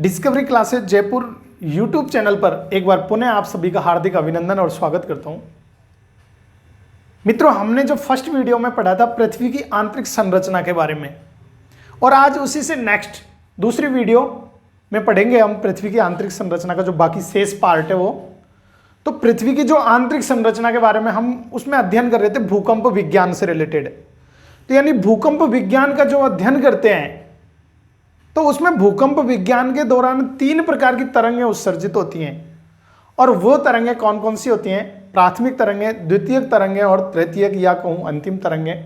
Discovery classes Jaipur YouTube channel पर एक बार पुनः आप सभी का हार्दिक अभिनंदन और स्वागत करता हूं। मित्रों, हमने जो फर्स्ट वीडियो में पढ़ा था पृथ्वी की आंतरिक संरचना के बारे में, और आज उसी से नेक्स्ट दूसरी वीडियो में पढ़ेंगे हम पृथ्वी की आंतरिक संरचना का जो बाकी शेष पार्ट है वो। तो पृथ्वी की जो आंतरिक संरचना के बारे में हम उसमें अध्ययन कर रहे थे भूकंप विज्ञान से रिलेटेड। तो यानी भूकंप विज्ञान का जो अध्ययन करते हैं तो उसमें भूकंप विज्ञान के दौरान 3 प्रकार की तरंगें उत्सर्जित होती हैं, और वो तरंगें कौन कौन सी होती हैं? प्राथमिक तरंगें, द्वितीयक तरंगें और तृतीयक या कहूं अंतिम तरंगें,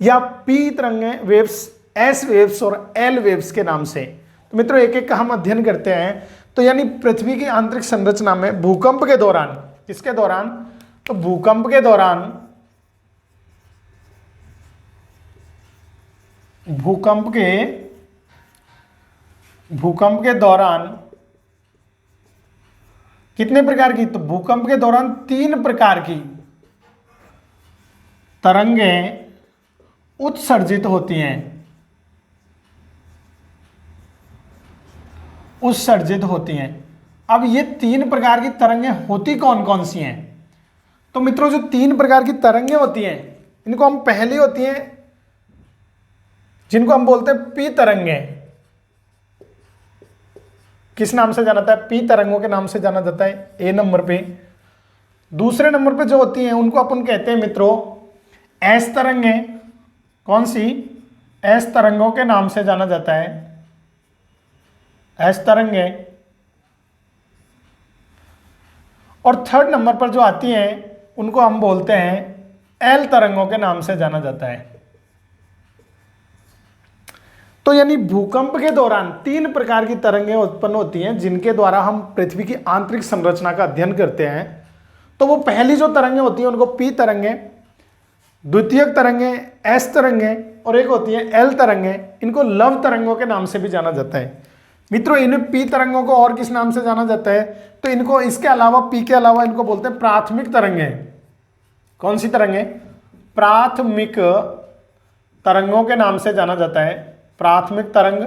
या पी तरंगें, वेव्स, एस वेव्स और एल वेव्स के नाम से। तो मित्रों एक एक का हम अध्ययन करते हैं। तो यानी पृथ्वी की आंतरिक संरचना में भूकंप के दौरान, किसके दौरान? तो भूकंप के दौरान, भूकंप के दौरान कितने प्रकार की? तो भूकंप के दौरान 3 प्रकार की तरंगें उत्सर्जित होती हैं, अब ये 3 प्रकार की तरंगें होती कौन कौन सी हैं? तो मित्रों जो 3 प्रकार की तरंगें होती हैं इनको हम पहली होती हैं जिनको हम बोलते हैं पी तरंगें। किस नाम से जाना जाता है? पी तरंगों के नाम से जाना जाता है ए नंबर पे। दूसरे नंबर पे जो होती हैं उनको अपन कहते हैं मित्रों एस तरंगें। कौन सी? एस तरंगों के नाम से जाना जाता है, एस तरंगें। और थर्ड नंबर पर जो आती हैं उनको हम बोलते हैं एल तरंगों के नाम से जाना जाता है। तो यानी भूकंप के दौरान 3 प्रकार की तरंगें उत्पन्न होती हैं जिनके द्वारा हम पृथ्वी की आंतरिक संरचना का अध्ययन करते हैं। तो वो पहली जो तरंगें होती हैं उनको पी तरंगें, द्वितीयक तरंगें एस तरंगें, और एक होती है एल तरंगें। इनको लव तरंगों के नाम से भी जाना जाता है। मित्रों इन पी तरंगों को और किस नाम से जाना जाता है? तो इनको इसके अलावा, पी के अलावा इनको बोलते हैं प्राथमिक तरंगें। कौन सी तरंगें? प्राथमिक तरंगों के नाम से जाना जाता है, प्राथमिक तरंग।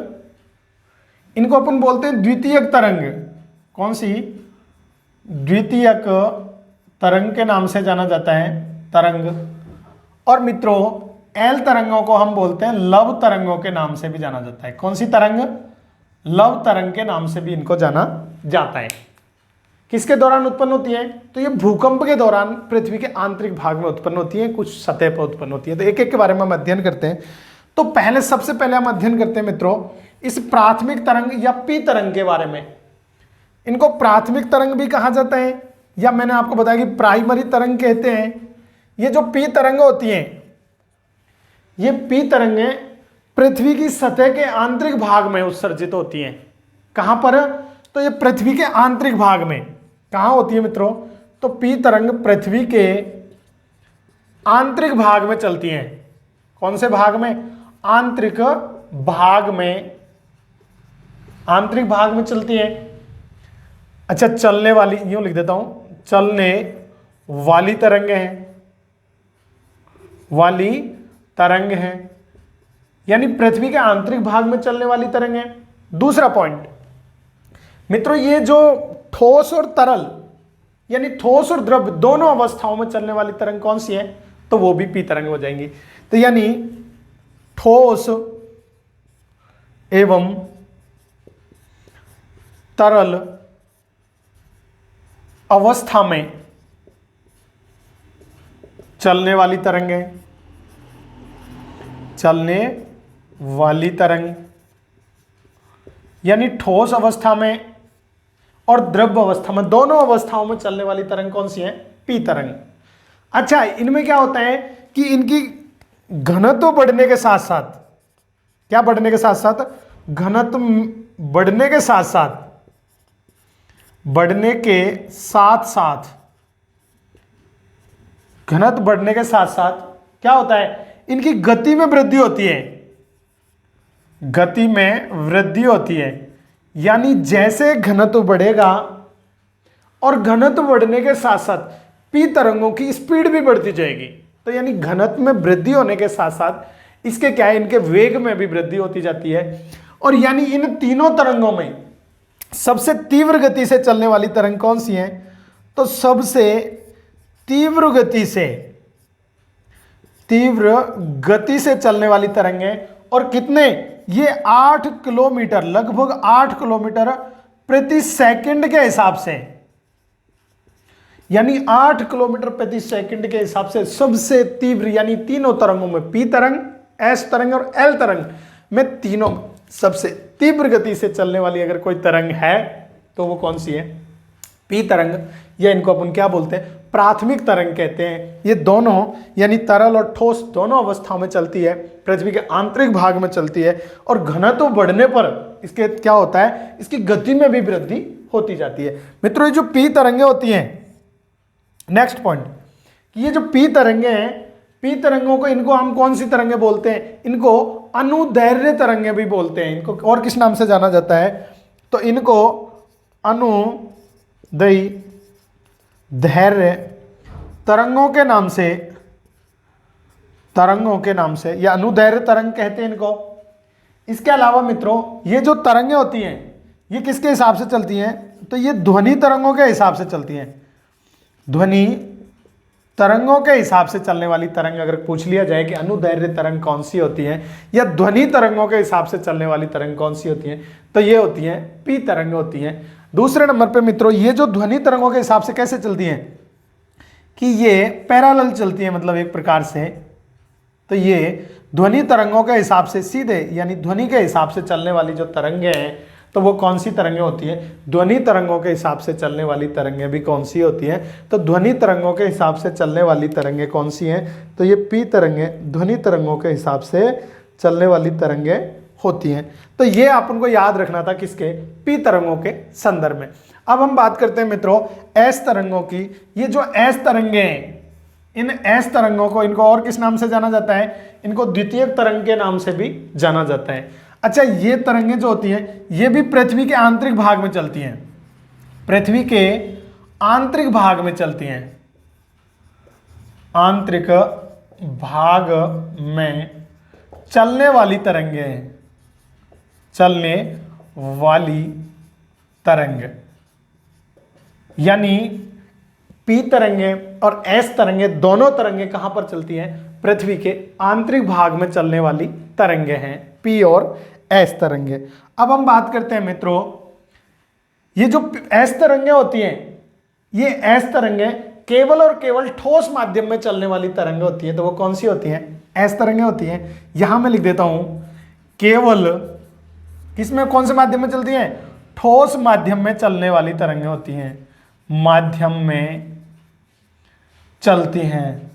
इनको अपन बोलते हैं द्वितीयक तरंग। कौन सी? द्वितीयक तरंग के नाम से जाना जाता है, तरंग। और मित्रों एल तरंगों को हम बोलते हैं लव तरंगों के नाम से भी जाना जाता है। कौन सी तरंग? लव तरंग के नाम से भी इनको जाना जाता है। किसके दौरान उत्पन्न होती है? तो ये भूकंप के दौरान पृथ्वी के आंतरिक भाग में उत्पन्न होती है, कुछ सतह पर उत्पन्न होती है। तो एक एक के बारे में हम अध्ययन करते हैं। तो सबसे पहले हम अध्ययन करते हैं मित्रों इस प्राथमिक तरंग या पी तरंग के बारे में। इनको प्राथमिक तरंग भी कहा जाता है, या मैंने आपको बताया कि प्राइमरी तरंग कहते हैं। ये जो पी तरंग होती हैं, ये पी तरंगें पृथ्वी की सतह के आंतरिक भाग में उत्सर्जित होती हैं। कहां पर? तो ये पृथ्वी के आंतरिक भाग में कहां होती है मित्रों? तो पी तरंग पृथ्वी के आंतरिक भाग में चलती हैं। कौन से भाग में? आंतरिक भाग में, आंतरिक भाग में चलती है। अच्छा, चलने वाली, यूं लिख देता हूं, चलने वाली तरंगें हैं, वाली तरंग है, यानी पृथ्वी के आंतरिक भाग में चलने वाली तरंगें। दूसरा पॉइंट मित्रों, ये जो ठोस और तरल यानी ठोस और द्रव दोनों अवस्थाओं में चलने वाली तरंग कौन सी है? तो वो भी पी तरंग हो जाएंगी। तो यानी ठोस एवं तरल अवस्था में चलने वाली तरंगें, चलने वाली तरंग, यानी ठोस अवस्था में और द्रव अवस्था में, दोनों अवस्थाओं में चलने वाली तरंग कौन सी है? पी तरंग। अच्छा, इनमें क्या होता है कि इनकी घनत्व बढ़ने के साथ साथ, क्या बढ़ने के साथ साथ? घनत्व बढ़ने के साथ साथ, बढ़ने के साथ साथ, घनत्व बढ़ने के साथ साथ क्या होता है? इनकी गति में वृद्धि होती है, गति में वृद्धि होती है। यानी जैसे घनत्व बढ़ेगा और घनत्व बढ़ने के साथ साथ पी तरंगों की स्पीड भी बढ़ती जाएगी। तो यानी घनत्व में वृद्धि होने के साथ साथ इसके क्या है, इनके वेग में भी वृद्धि होती जाती है। और यानी इन तीनों तरंगों में सबसे तीव्र गति से चलने वाली तरंग कौन सी है? तो सबसे तीव्र गति से चलने वाली तरंग है। और कितने? ये 8 किलोमीटर, लगभग 8 किलोमीटर प्रति सेकंड के हिसाब से, यानी 8 किलोमीटर प्रति सेकंड के हिसाब से सबसे तीव्र, यानी तीनों तरंगों में, पी तरंग, एस तरंग और एल तरंग में, तीनों सबसे तीव्र गति से चलने वाली अगर कोई तरंग है तो वो कौन सी है? पी तरंग, या इनको अपन क्या बोलते हैं? प्राथमिक तरंग कहते हैं। ये दोनों, यानी तरल और ठोस दोनों अवस्थाओं में चलती है, पृथ्वी के आंतरिक भाग में चलती है, और घनत्व बढ़ने पर इसके क्या होता है? इसकी गति में भी वृद्धि होती जाती है। मित्रों, ये जो पी तरंगे होती हैं, नेक्स्ट पॉइंट, कि ये जो पी तरंगे हैं, पी तरंगों को, इनको हम कौन सी तरंगे बोलते हैं? इनको अनुदैर्घ्य तरंगे भी बोलते हैं। इनको और किस नाम से जाना जाता है? तो इनको अनुदैर्घ्य तरंगों के नाम से या अनुदैर्घ्य तरंग कहते हैं इनको। इसके अलावा मित्रों, ये जो तरंगे होती हैं, ये किसके हिसाब से चलती हैं? तो ये ध्वनि तरंगों के हिसाब से चलती हैं। ध्वनि तरंगों के हिसाब से चलने वाली तरंग अगर पूछ लिया जाए कि अनुदैर्घ्य तरंग कौन सी होती है, या ध्वनि तरंगों के हिसाब से चलने वाली तरंग कौन सी होती है, तो ये होती है पी तरंग होती हैं। दूसरे नंबर पे मित्रों, ये जो ध्वनि तरंगों के हिसाब से कैसे चलती हैं? कि ये पैरेलल चलती है, मतलब एक प्रकार से। तो ये ध्वनि तरंगों के हिसाब से सीधे, यानी ध्वनि के हिसाब से चलने वाली जो तरंगे हैं, तो वो कौन सी तरंगें होती हैं? ध्वनि तरंगों के हिसाब से चलने वाली तरंगें भी कौन सी होती हैं? तो ध्वनि तरंगों के हिसाब से चलने वाली तरंगें कौन सी हैं? तो ये पी तरंगें ध्वनि तरंगों के हिसाब से चलने वाली तरंगें होती हैं। तो ये अपन को याद रखना था, किसके? पी तरंगों के संदर्भ में। अब हम बात करते हैं मित्रों एस तरंगों की। ये जो एस तरंगें हैं, इन एस तरंगों को, इनको और किस नाम से जाना जाता है? इनको द्वितीयक तरंग के नाम से भी जाना जाता है। अच्छा, ये तरंगें जो होती हैं, ये भी पृथ्वी के आंतरिक भाग में चलती हैं, पृथ्वी के आंतरिक भाग में चलती हैं, आंतरिक भाग में चलने वाली तरंगें, चलने वाली तरंग, यानी पी तरंगे और एस तरंगे, दोनों तरंगे कहां पर चलती हैं? पृथ्वी के आंतरिक भाग में चलने वाली तरंगे हैं, पी और एस तरंगे। अब हम बात करते हैं मित्रों, ये जो एस तरंगे होती हैं, ये एस तरंगे केवल और केवल ठोस माध्यम में चलने वाली तरंगे होती हैं। तो वो कौन सी होती हैं? एस तरंगे होती हैं। यहां मैं लिख देता हूं, केवल किसमें, कौन से माध्यम में चलती हैं? ठोस माध्यम में चलने वाली तरंगे होती हैं, माध्यम में चलती हैं।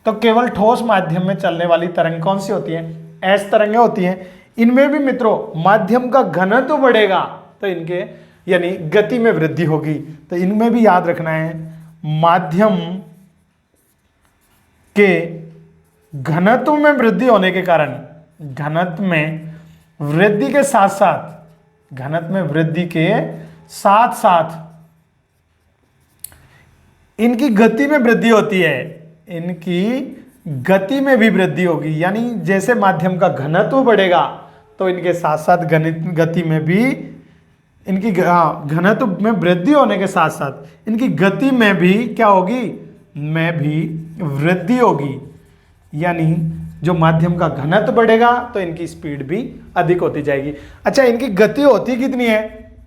तो केवल ठोस माध्यम में चलने वाली तरंग कौन सी होती है? एस तरंगें होती हैं। इनमें भी मित्रों माध्यम का घनत्व बढ़ेगा तो इनके, यानी गति में वृद्धि होगी। तो इनमें भी याद रखना है, माध्यम के घनत्व में वृद्धि होने के कारण, घनत्व में वृद्धि के साथ साथ, घनत्व में वृद्धि के साथ साथ इनकी गति में वृद्धि होती है, इनकी गति में भी वृद्धि होगी। यानी जैसे माध्यम का घनत्व बढ़ेगा तो इनके साथ साथ गति में भी, इनकी घनत्व में वृद्धि होने के साथ साथ इनकी गति में भी क्या होगी? में भी वृद्धि होगी। यानी जो माध्यम का घनत्व बढ़ेगा तो इनकी स्पीड भी अधिक होती जाएगी। अच्छा, इनकी गति होती कितनी है?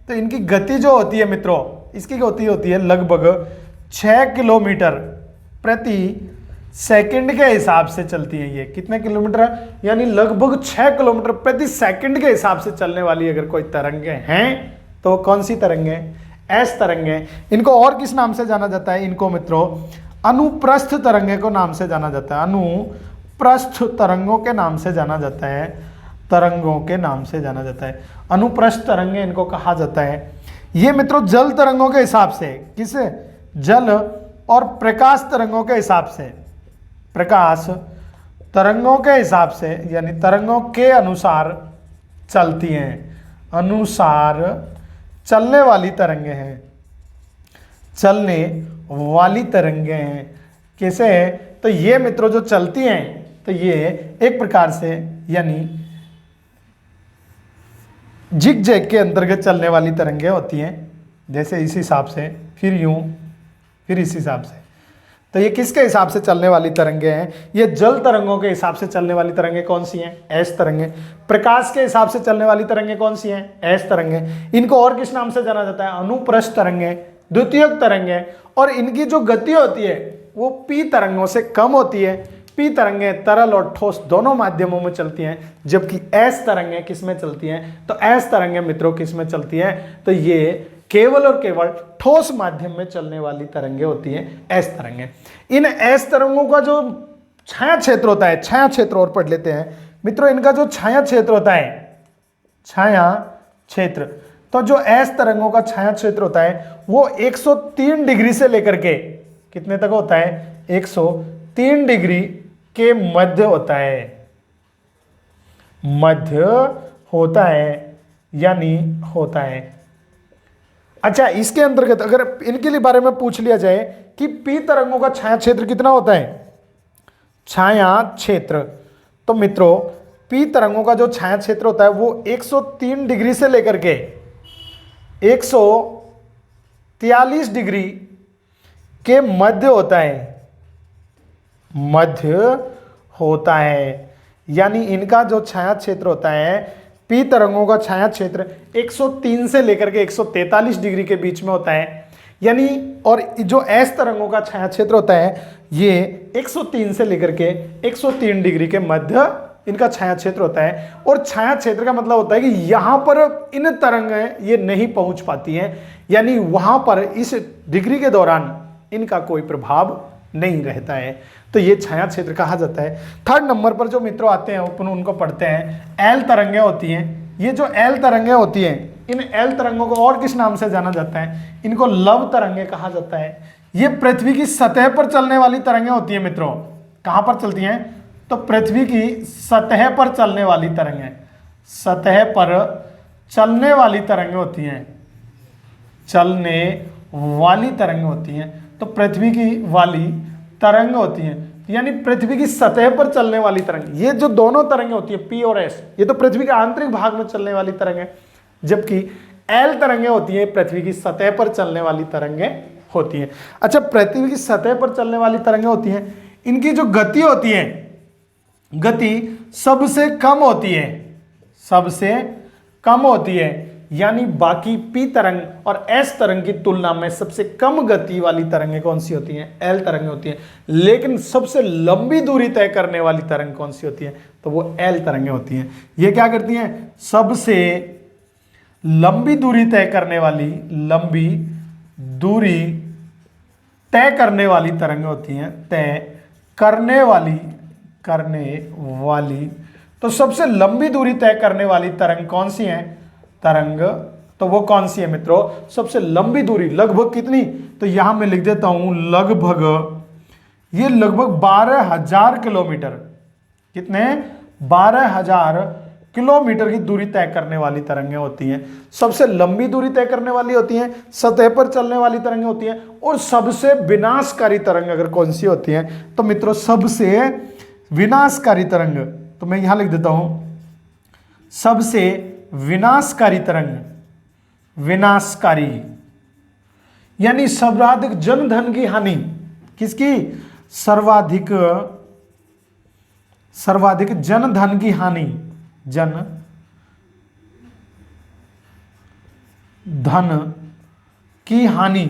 तो इनकी गति जो होती है मित्रों, इसकी गति होती है लगभग 6 किलोमीटर प्रति सेकंड के हिसाब से चलती है। ये कितने किलोमीटर? यानी लगभग 6 किलोमीटर प्रति सेकंड के हिसाब से चलने वाली अगर कोई तरंगें हैं तो कौन सी तरंगें? एस तरंगें। इनको और किस नाम से जाना जाता है? इनको मित्रों अनुप्रस्थ तरंगे को नाम से जाना जाता है, अनुप्रस्थ तरंगों के नाम से जाना जाता है, तरंगों के नाम से जाना जाता है, अनुप्रस्थ तरंगे इनको कहा जाता है। ये मित्रों जल तरंगों के हिसाब से, किस? जल और प्रकाश तरंगों के हिसाब से, प्रकाश तरंगों के हिसाब से, यानी तरंगों के अनुसार चलती हैं, अनुसार चलने वाली तरंगे हैं, चलने वाली तरंगे हैं। कैसे है? तो ये मित्रों जो चलती हैं, तो ये एक प्रकार से, यानी जिग जैग के अंतर्गत चलने वाली तरंगें होती हैं, जैसे इस हिसाब से, फिर यूं, फिर इस हिसाब से। तो ये किसके हिसाब से चलने वाली तरंगें हैं? ये जल तरंगों के हिसाब से चलने वाली तरंगें कौन सी हैं? एस तरंगें। प्रकाश के हिसाब से चलने वाली तरंगें कौन सी हैं? एस तरंगें। इनको और किस नाम से जाना जाता है? अनुप्रस्थ तरंगें, द्वितीयक तरंगें। और इनकी जो गति होती है वो पी तरंगों से कम होती है। पी तरंगें तरल और ठोस दोनों माध्यमों में चलती हैं, जबकि एस तरंगें किस में चलती हैं? तो एस तरंगें मित्रों किस में चलती हैं? तो ये केवल और केवल ठोस माध्यम में चलने वाली तरंगें होती हैं, एस तरंगें। इन एस तरंगों का जो छाया क्षेत्र होता है, छाया क्षेत्र और पढ़ लेते हैं मित्रों, इनका जो छाया क्षेत्र होता है, छाया क्षेत्र, तो जो एस तरंगों का छाया क्षेत्र होता है वो 103 डिग्री से लेकर के कितने तक होता है? 103 डिग्री के मध्य होता है, मध्य होता है, यानी होता है। अच्छा, इसके अंतर्गत अगर इनके लिए बारे में पूछ लिया जाए कि पी तरंगों का छाया क्षेत्र कितना होता है, छाया क्षेत्र, तो मित्रों पी तरंगों का जो छाया क्षेत्र होता है वो 103 डिग्री से लेकर के 143 डिग्री के मध्य होता है, मध्य होता है। यानी इनका जो छाया क्षेत्र होता है, पी तरंगों का छाया क्षेत्र 103 से लेकर के 143 डिग्री के बीच में होता है। यानी और जो एस तरंगों का छाया क्षेत्र होता है ये 103 से लेकर के 103 डिग्री के मध्य इनका छाया क्षेत्र होता है। और छाया क्षेत्र का मतलब होता है कि यहां पर इन तरंगें ये नहीं पहुंच पाती हैं, यानी वहां पर इस डिग्री के दौरान इनका कोई प्रभाव नहीं रहता है, तो ये छाया क्षेत्र कहा जाता है। थर्ड नंबर पर जो मित्रों आते हैं अपन उनको पढ़ते हैं। एल तरंगें होती हैं। ये जो एल तरंगें होती हैं, इन एल तरंगों को और किस नाम से जाना जाता है? इनको लव तरंगें कहा जाता है। ये पृथ्वी की सतह पर चलने वाली तरंगें होती हैं मित्रों। कहां पर चलती हैं? तो पृथ्वी की सतह पर चलने वाली तरंगें, सतह पर चलने वाली तरंगें होती हैं, चलने वाली तरंगें होती हैं। तो पृथ्वी की वाली तरंग होती हैं, यानी पृथ्वी की सतह पर चलने वाली तरंग। ये जो दोनों तरंगें होती है पी और एस, ये तो पृथ्वी के आंतरिक भाग में चलने वाली तरंगें, जबकि एल तरंगें होती हैं पृथ्वी की सतह पर चलने वाली तरंगें होती हैं। अच्छा, पृथ्वी की सतह पर चलने वाली तरंगें होती हैं, इनकी जो गति होती है, गति सबसे कम होती है, सबसे कम होती है। यानी बाकी पी तरंग और एस तरंग की तुलना में सबसे कम गति वाली तरंगें कौन सी होती हैं? एल तरंगें होती हैं। लेकिन सबसे लंबी दूरी तय करने वाली तरंग कौन सी होती है? तो वो एल तरंगें होती हैं। ये क्या करती हैं? सबसे लंबी दूरी तय करने वाली, लंबी दूरी तय करने वाली तरंगें होती हैं, तय करने वाली, करने वाली। तो सबसे लंबी दूरी तय करने वाली तरंग कौन सी है? तरंग, तो वो कौन सी है मित्रों? सबसे लंबी दूरी, लगभग कितनी? तो यहां मैं लिख देता हूं लगभग, ये लगभग 12,000 किलोमीटर। कितने? 12,000 किलोमीटर की दूरी तय करने वाली तरंगें होती हैं। सबसे लंबी दूरी तय करने वाली होती हैं, सतह पर चलने वाली तरंगें होती हैं। और सबसे विनाशकारी तरंग अगर कौन सी होती है तो मित्रों सबसे विनाशकारी तरंग, तो मैं यहां लिख देता हूं सबसे विनाशकारी तरंग, विनाशकारी यानी सर्वाधिक जनधन की हानि। किसकी? सर्वाधिक, सर्वाधिक जनधन की हानि, जन धन की हानि।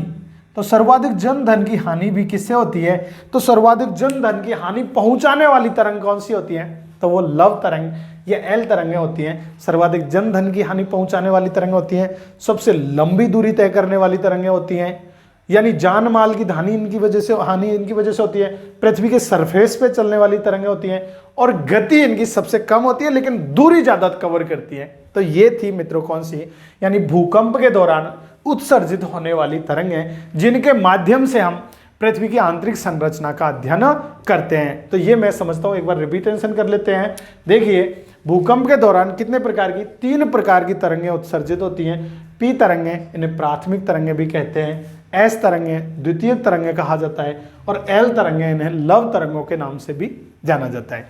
तो सर्वाधिक जनधन की हानि भी किससे होती है? तो सर्वाधिक जनधन की हानि पहुंचाने वाली तरंग कौन सी होती है? तो वो लव तरंग या एल तरंगें होती हैं। सर्वाधिक जनधन की हानि पहुंचाने वाली तरंगें होती हैं। सबसे लंबी दूरी तय करने वाली तरंगें होती हैं, यानी जान माल की हानि इनकी वजह से, हानि इनकी वजह से होती है। पृथ्वी के सरफेस पे चलने वाली तरंगें होती हैं और गति इनकी सबसे कम होती है, लेकिन दूरी ज्यादा कवर करती है। तो ये थी मित्रों कौन सी? यानी भूकंप के दौरान उत्सर्जित होने वाली तरंगें, जिनके माध्यम से हम पृथ्वी की आंतरिक संरचना का अध्ययन करते हैं। तो ये मैं समझता हूं, एक बार रिपीटेशन कर लेते हैं। देखिए, भूकंप के दौरान कितने प्रकार की? 3 प्रकार की तरंगें उत्सर्जित होती हैं। पी तरंगें, इन्हें प्राथमिक तरंगें भी कहते हैं। एस तरंगें द्वितीयक तरंगें कहा जाता है। और एल तरंगें, इन्हें लव तरंगों के नाम से भी जाना जाता है।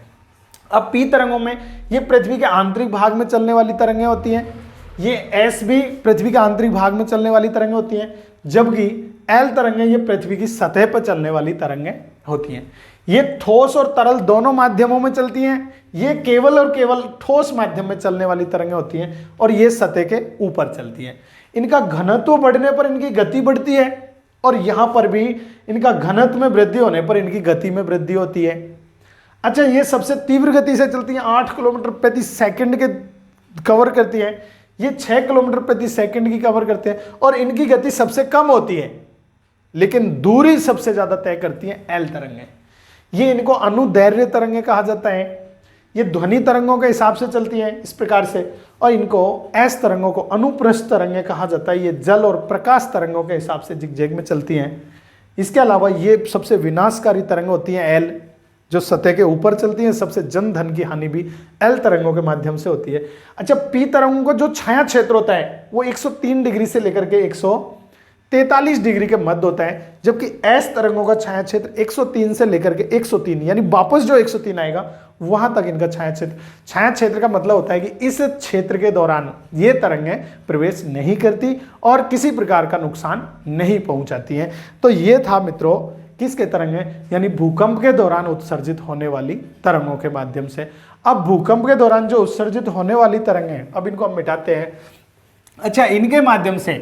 अब पी तरंगों में ये पृथ्वी के आंतरिक भाग में चलने वाली तरंगें होती हैं। ये एस भी पृथ्वी के आंतरिक भाग में चलने वाली तरंगें होती हैं, जबकि एल तरंगें ये पृथ्वी की सतह पर चलने वाली तरंगें होती हैं। ये ठोस और तरल दोनों माध्यमों में चलती हैं, ये केवल और केवल ठोस माध्यम में चलने वाली तरंगें होती हैं, और ये सतह के ऊपर चलती हैं। इनका घनत्व बढ़ने पर इनकी गति बढ़ती है, और यहां पर भी इनका घनत्व में वृद्धि होने पर इनकी गति में वृद्धि होती है। अच्छा, ये सबसे तीव्र गति से चलती हैं, 8 किलोमीटर प्रति सेकंड के कवर करती है, ये 6 किलोमीटर प्रति सेकंड की कवर करते हैं, और इनकी गति सबसे कम होती है, लेकिन दूरी सबसे ज्यादा तय करती है एल तरंगें। ये इनको अनुदैर्घ्य तरंगें कहा जाता है। ये ध्वनि तरंगों के हिसाब से चलती हैं इस प्रकार से, और इनको एस तरंगों को अनुप्रस्थ तरंगें कहा जाता है। ये जल और प्रकाश तरंगों के हिसाब से जिगजैग में चलती हैं। इसके अलावा ये सबसे विनाशकारी तरंगें होती हैं एल, जो सतह के ऊपर चलती हैं। सबसे जन धन की हानि भी एल तरंगों के माध्यम से होती है। अच्छा, पी तरंगों का जो छाया क्षेत्र होता है वो 103 डिग्री से लेकर के 143 डिग्री के मध्य होता है, जबकि एस तरंगों का छाया क्षेत्र 103 से लेकर के 103 यानी वापस जो 103 आएगा वहां तक इनका छाया क्षेत्र का मतलब होता है कि इस क्षेत्र के दौरान ये तरंगें प्रवेश नहीं करती और किसी प्रकार का नुकसान नहीं पहुंचाती हैं। तो ये था मित्रों किसके तरंगें, यानी भूकंप के दौरान उत्सर्जित होने वाली तरंगों के माध्यम से। अब भूकंप के दौरान जो उत्सर्जित होने वाली तरंगें, अब इनको हम मिटाते हैं। अच्छा, इनके माध्यम से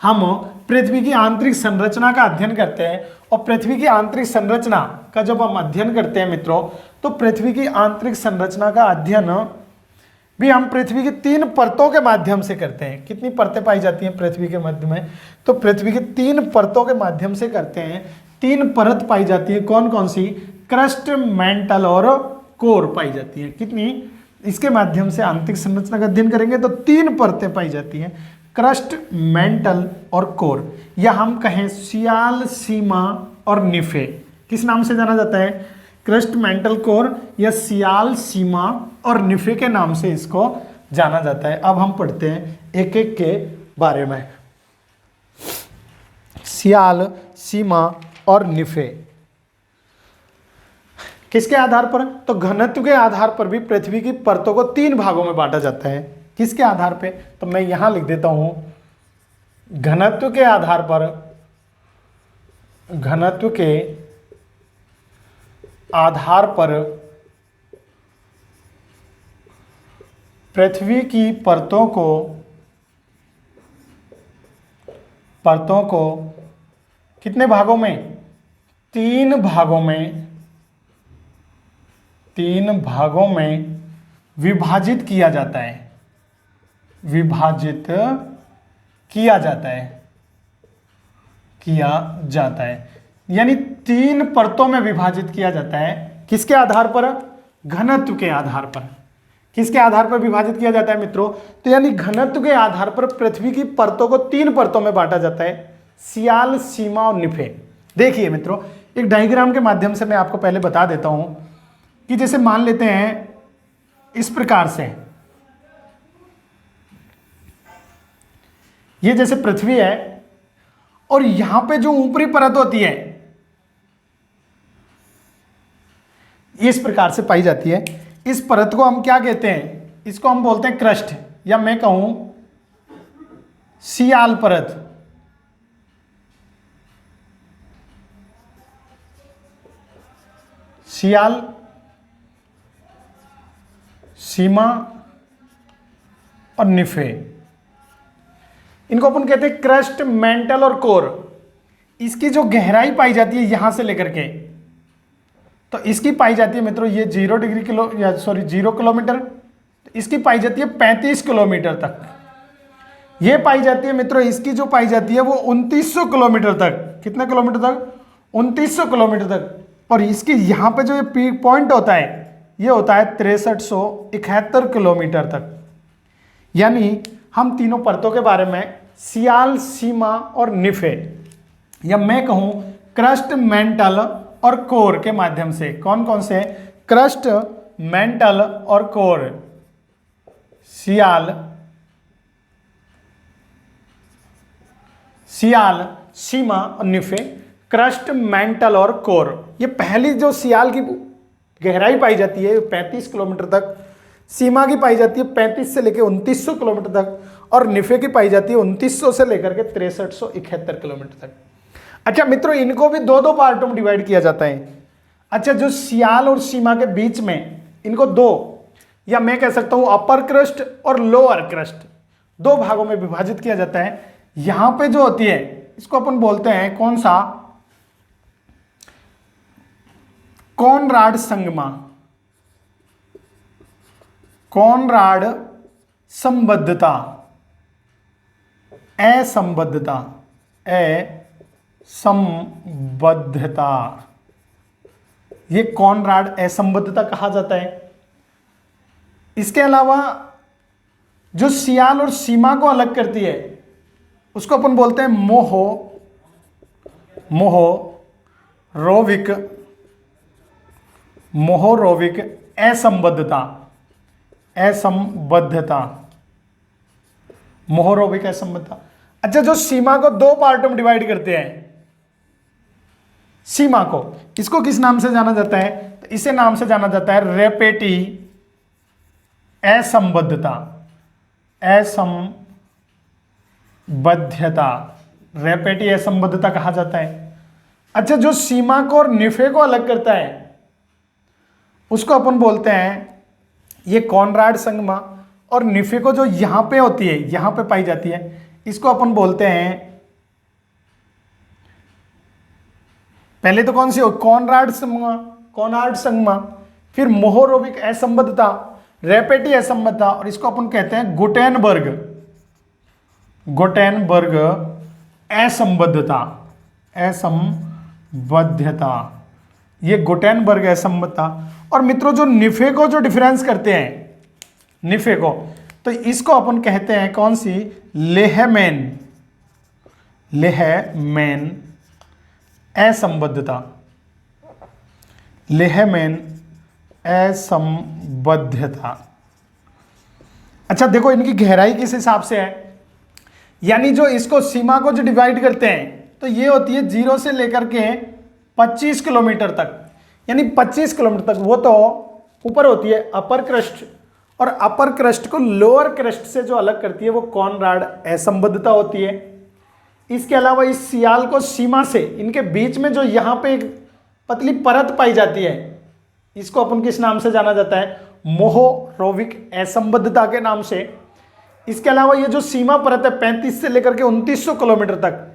हम पृथ्वी की आंतरिक संरचना का अध्ययन करते हैं, और पृथ्वी की आंतरिक संरचना का जब हम अध्ययन करते हैं मित्रों, तो पृथ्वी की आंतरिक संरचना का अध्ययन भी हम पृथ्वी की 3 परतों के माध्यम से करते हैं। कितनी परतें पाई जाती हैं पृथ्वी के मध्य में, तो पृथ्वी की 3 परतों के माध्यम से करते हैं। 3 परत पाई जाती है, कौन कौन सी? क्रस्ट, मेंटल और कोर पाई जाती है। कितनी? इसके माध्यम से आंतरिक संरचना का अध्ययन करेंगे तो 3 परतें पाई जाती हैं, क्रस्ट, मेंटल और कोर, या हम कहें सियाल, सीमा और निफे। किस नाम से जाना जाता है? क्रस्ट, मेंटल, कोर, या सियाल, सीमा और निफे के नाम से इसको जाना जाता है। अब हम पढ़ते हैं एक एक के बारे में। सियाल, सीमा और निफे किसके आधार पर? तो घनत्व के आधार पर भी पृथ्वी की परतों को 3 भागों में बांटा जाता है। किसके आधार पे? तो मैं यहां लिख देता हूं, घनत्व के आधार पर, घनत्व के आधार पर पृथ्वी की परतों को कितने भागों में? 3 भागों में, 3 भागों में विभाजित किया जाता है, विभाजित किया जाता है, यानी 3 परतों में विभाजित किया जाता है। किसके आधार पर? घनत्व के आधार पर। किसके आधार पर विभाजित किया जाता है मित्रों? तो यानी घनत्व के आधार पर पृथ्वी की परतों को 3 परतों में बांटा जाता है, सियाल, सीमा और निफे। देखिए मित्रों, एक डायग्राम के माध्यम से मैं आपको पहले बता देता हूं कि जैसे मान लेते हैं इस प्रकार से, ये जैसे पृथ्वी है और यहां पे जो ऊपरी परत होती है इस प्रकार से पाई जाती है। इस परत को हम क्या कहते हैं? इसको हम बोलते हैं क्रस्ट, या मैं कहूं सियाल परत। सियाल, सीमा और निफे, इनको अपन कहते हैं क्रस्ट, मेंटल और कोर। इसकी जो गहराई पाई जाती है यहां से लेकर के, तो इसकी पाई जाती है मित्रों ये 0 किलोमीटर, इसकी पाई जाती है 35 किलोमीटर तक। ये पाई जाती है मित्रों, इसकी जो पाई जाती है वो 2900 किलोमीटर तक। कितने किलोमीटर तक? 2900 किलोमीटर तक। और इसकी यहां पे जो ये पॉइंट होता है ये होता है 6371 किलोमीटर तक। यानी हम तीनों परतों के बारे में सियाल, सीमा और निफे, या मैं कहूं क्रस्ट, मेंटल और कोर के माध्यम से, कौन कौन से? क्रस्ट, मेंटल और कोर, सियाल, सीमा और निफे, क्रस्ट, मेंटल और कोर। ये पहली जो सियाल की गहराई पाई जाती है 35 किलोमीटर तक, सीमा की पाई जाती है 35 से लेकर 2900 किलोमीटर तक और निफे की पाई जाती है 2900 से लेकर के 6371 किलोमीटर तक। अच्छा मित्रों, इनको भी दो दो पार्टों में डिवाइड किया जाता है। अच्छा, जो सियाल और सीमा के बीच में इनको दो, या मैं कह सकता हूं अपर क्रस्ट और लोअर क्रस्ट, दो भागों में विभाजित किया जाता है। यहां पे जो होती है इसको अपन बोलते हैं कौन सा, कॉनराड संगमा, कॉनराड संबद्धता, असंबद्धता, असंबद्धता, ये कॉनराड असंबद्धता कहा जाता है। इसके अलावा जो सियाल और सीमा को अलग करती है उसको अपन बोलते हैं मोहोरोविक असंबद्धता, मोहोरोविक असंबद्धता। अच्छा, जो सीमा को दो पार्टों में डिवाइड करते हैं, सीमा को, इसको किस नाम से जाना जाता है? तो इसे नाम से जाना जाता है रेपेटी असंबद्धता, असंबद्धता, रेपेटी असंबद्धता कहा जाता है। अच्छा, जो सीमा को और निफे को अलग करता है उसको अपन बोलते हैं ये कॉनराड संगमा, और निफे को जो यहां पे होती है, यहां पे पाई जाती है, इसको अपन बोलते हैं, पहले तो कौन सी हो, कॉनराड संगमा, फिर मोहोरोविक असंबद्धता, रेपेटी असंबद्धता, और इसको अपन कहते हैं गुटेनबर्ग असंबद्धता, ये गुटेनबर्ग असंबद्धता। और मित्रों, जो निफे को जो डिफरेंस करते हैं, निफे को, तो इसको अपन कहते हैं कौन सी, लेहमैन असंबद्धता, लेहमैन असंबद्धता। अच्छा देखो, इनकी गहराई किस हिसाब से है, यानी जो इसको सीमा को जो डिवाइड करते हैं तो ये होती है 0 से लेकर के 25 किलोमीटर तक, यानी 25 किलोमीटर तक। वो तो ऊपर होती है अपर क्रस्ट, और अपर क्रस्ट को लोअर क्रस्ट से जो अलग करती है वो कॉनराड असंबद्धता होती है। इसके अलावा इस सियाल को सीमा से, इनके बीच में जो यहाँ पे एक पतली परत पाई जाती है, इसको अपन किस नाम से जाना जाता है, मोहोरोविक असंबद्धता के नाम से। इसके अलावा ये जो सीमा परत है 35 से लेकर के 2900 किलोमीटर तक,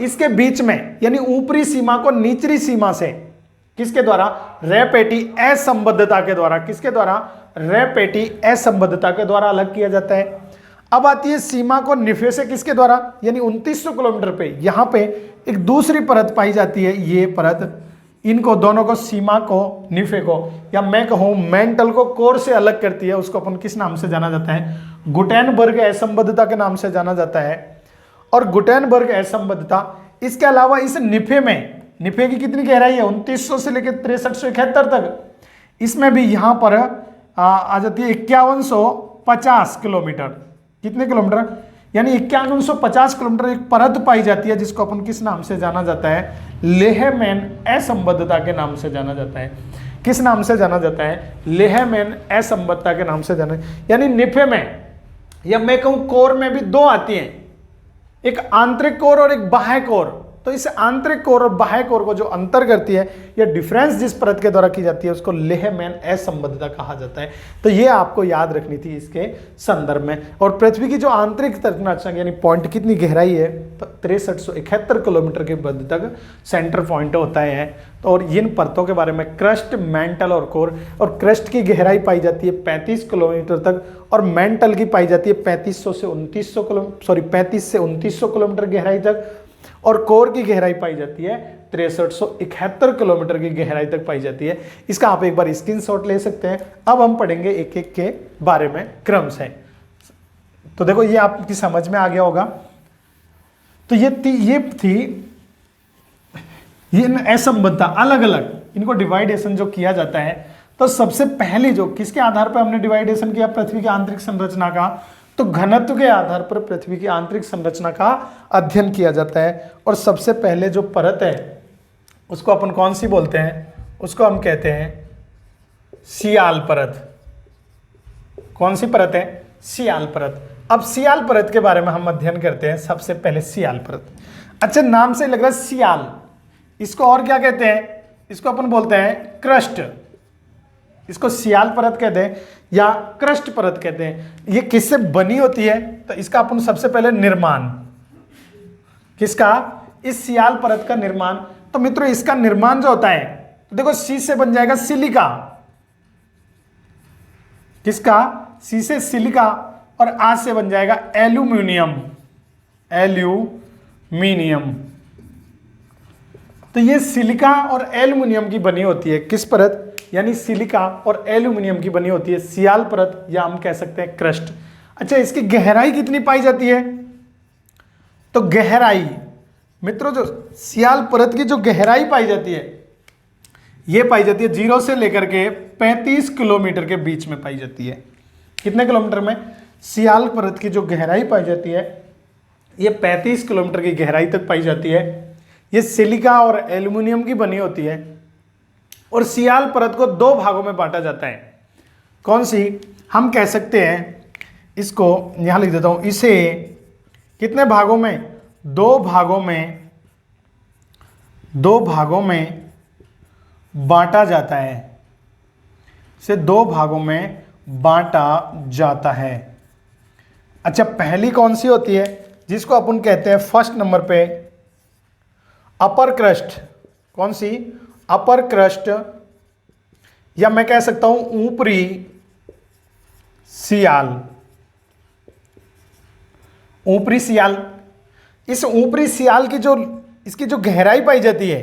इसके बीच में, यानी ऊपरी सीमा को निचली सीमा से किसके द्वारा, रेपेटी असंबद्धता के द्वारा, किसके द्वारा, रेपेटी असंबद्धता के द्वारा अलग किया जाता है। अब आती है सीमा को निफे से, किसके द्वारा, यानी 2900 किलोमीटर पे यहां पे एक दूसरी परत पाई जाती है, ये परत, इनको दोनों को, सीमा को, निफे को, या मैं कहूं मेंटल को कोर से अलग करती है, उसको अपन किस नाम से जाना जाता है, गुटेनबर्ग असंबद्धता के नाम से जाना जाता है। और गुटेनबर्ग असंबद्धता, इसके अलावा इस निफे में, निफे की कितनी गहराई है, 2900 से लेकर 6371 तक, इसमें भी यहां पर आ जाती है 5150 किलोमीटर, कितने किलोमीटर, यानी 5150 किलोमीटर एक परत पाई जाती है, जिसको अपन किस नाम से जाना जाता है, लेहमैन असंबद्धता के नाम से जाना जाता है। किस नाम से जाना जाता है, लेहमैन असंबद्धता के नाम से जाना, यानी निफे में, या मैं कहूं कोर में भी दो आती हैं, एक आंतरिक कोर और एक बाह्य कोर। तो इस आंतरिक कोर और बाह्य कोर को जो अंतर करती है, या डिफरेंस जिस परत के द्वारा की जाती है, उसको लेहमैन असंबद्धता कहा जाता है। तो ये आपको याद रखनी थी इसके संदर्भ में। और पृथ्वी की जो आंतरिक संरचना यानी पॉइंट कितनी गहराई है, तो 6371 किलोमीटर के बद तक सेंटर पॉइंट होता है। तो और इन परतों के बारे में, क्रस्ट, मेंटल और कोर, और क्रस्ट की गहराई पाई जाती है 35 किलोमीटर तक, और मेंटल की पाई जाती है 35 से 2900 किलोमीटर गहराई तक, और कोर की गहराई पाई जाती है 6371 किलोमीटर की गहराई तक पाई जाती है। इसका आप एक बार स्क्रीनशॉट ले सकते हैं। अब हम पढ़ेंगे एक एक के बारे में क्रम से। तो देखो, ये आपकी समझ में आ गया होगा। तो ये थी असंबद्धता, अलग अलग इनको डिवाइडेशन जो किया जाता है। तो सबसे पहले जो किसके आधार पर हमने डिवाइडेशन किया पृथ्वी की आंतरिक संरचना का, तो घनत्व के आधार पर पृथ्वी की आंतरिक संरचना का अध्ययन किया जाता है। और सबसे पहले जो परत है उसको अपन कौन सी बोलते हैं, उसको हम कहते हैं सियाल परत। कौन सी परत है? सियाल परत। अब सियाल परत के बारे में हम अध्ययन करते हैं। सबसे पहले सियाल परत। अच्छा, नाम से लग रहा है सियाल, इसको और क्या कहते हैं? इसको अपन बोलते हैं क्रस्ट। इसको सियाल परत कहते हैं या क्रस्ट परत कहते हैं। ये किससे बनी होती है? तो इसका अपन सबसे पहले निर्माण, किसका? इस सियाल परत का निर्माण। तो मित्रों इसका निर्माण जो होता है, तो देखो सी से बन जाएगा सिलिका, किसका? सी से सिलिका, और आ से बन जाएगा एल्यूमिनियम, एल्यूमिनियम। तो ये सिलिका और एल्यूमिनियम की बनी होती है किस परत? यानी सिलिका और एल्यूमिनियम की बनी होती है सियाल परत, या हम कह सकते हैं क्रस्ट। अच्छा, इसकी गहराई कितनी पाई जाती है? तो गहराई मित्रों, जो सियाल परत की जो गहराई पाई जाती है, ये पाई जाती है 0 से लेकर के 35 किलोमीटर के बीच में पाई जाती है। कितने किलोमीटर में? सियाल परत की जो गहराई पाई जाती है, ये 35 किलोमीटर की गहराई तक पाई जाती है। ये सिलिका और एल्यूमिनियम की बनी होती है। और सियाल परत को 2 भागों में बांटा जाता है। कौन सी? हम कह सकते हैं, इसको यहां लिख देता हूं, इसे कितने भागों में? 2 भागों में, 2 भागों में बांटा जाता है। इसे 2 भागों में बांटा जाता है। अच्छा, पहली कौन सी होती है? जिसको अपन कहते हैं फर्स्ट नंबर पे अपर क्रस्ट। कौन सी? अपर क्रस्ट, या मैं कह सकता हूं ऊपरी सियाल, ऊपरी सियाल। इस ऊपरी सियाल की जो इसकी जो गहराई पाई जाती है,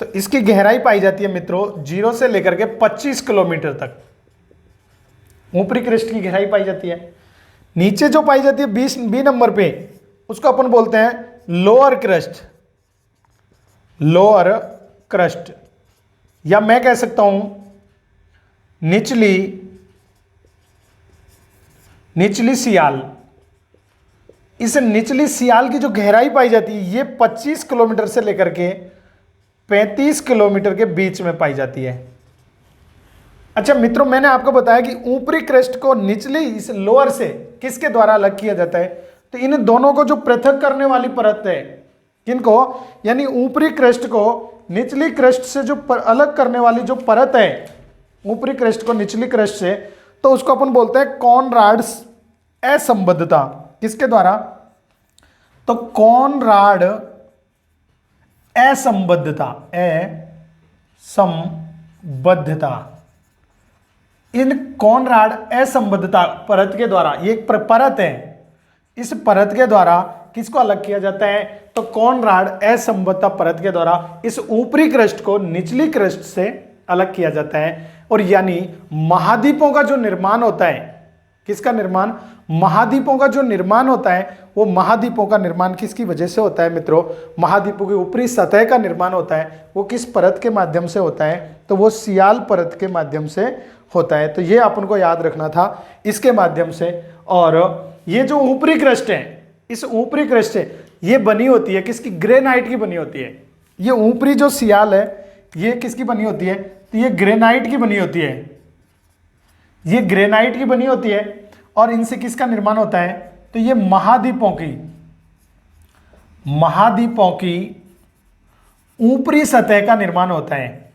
तो इसकी गहराई पाई जाती है मित्रों 0 से लेकर के 25 किलोमीटर तक। ऊपरी क्रस्ट की गहराई पाई जाती है। नीचे जो पाई जाती है 20 नंबर पे, उसको अपन बोलते हैं लोअर क्रस्ट, लोअर क्रस्ट, या मैं कह सकता हूं निचली सियाल। इस निचली सियाल की जो गहराई पाई जाती है, ये 25 किलोमीटर से लेकर के 35 किलोमीटर के बीच में पाई जाती है। अच्छा मित्रों, मैंने आपको बताया कि ऊपरी क्रस्ट को निचली इस लोअर से किसके द्वारा अलग किया जाता है? तो इन दोनों को जो पृथक करने वाली परत है, किनको? यानी ऊपरी क्रस्ट को निचली क्रस्ट से जो अलग करने वाली जो परत है, ऊपरी क्रस्ट को निचली क्रस्ट से, तो उसको अपन बोलते हैं कॉनराड्स असंबद्धता। किसके द्वारा? तो कॉनराड असंबद्धता, असंबद्धता। इन कॉनराड असंबद्धता परत के द्वारा, ये एक परत है, इस परत के द्वारा किसको अलग किया जाता है? तो कॉनराड असंबद्धता परत के द्वारा इस ऊपरी क्रस्ट को निचली क्रस्ट से अलग किया जाता है। और यानी महाद्वीपों का जो निर्माण होता है, किसका निर्माण? महाद्वीपों का जो निर्माण होता है, वो महाद्वीपों का निर्माण किसकी वजह से होता है मित्रों? महाद्वीपों की ऊपरी सतह का निर्माण होता है, वो किस परत के माध्यम से होता है? तो वो सियाल परत के माध्यम से होता है। तो ये अपन को याद रखना था इसके माध्यम से। और ये जो ऊपरी क्रस्ट है, इस ऊपरी क्रस्ट से ये बनी होती है किसकी? ग्रेनाइट की बनी होती है। ये ऊपरी जो सियाल है, ये किसकी बनी होती है? तो ये ग्रेनाइट की बनी होती है, ये ग्रेनाइट की बनी होती है। और इनसे किसका निर्माण होता है? तो ये महाद्वीपों की ऊपरी सतह का निर्माण होता है।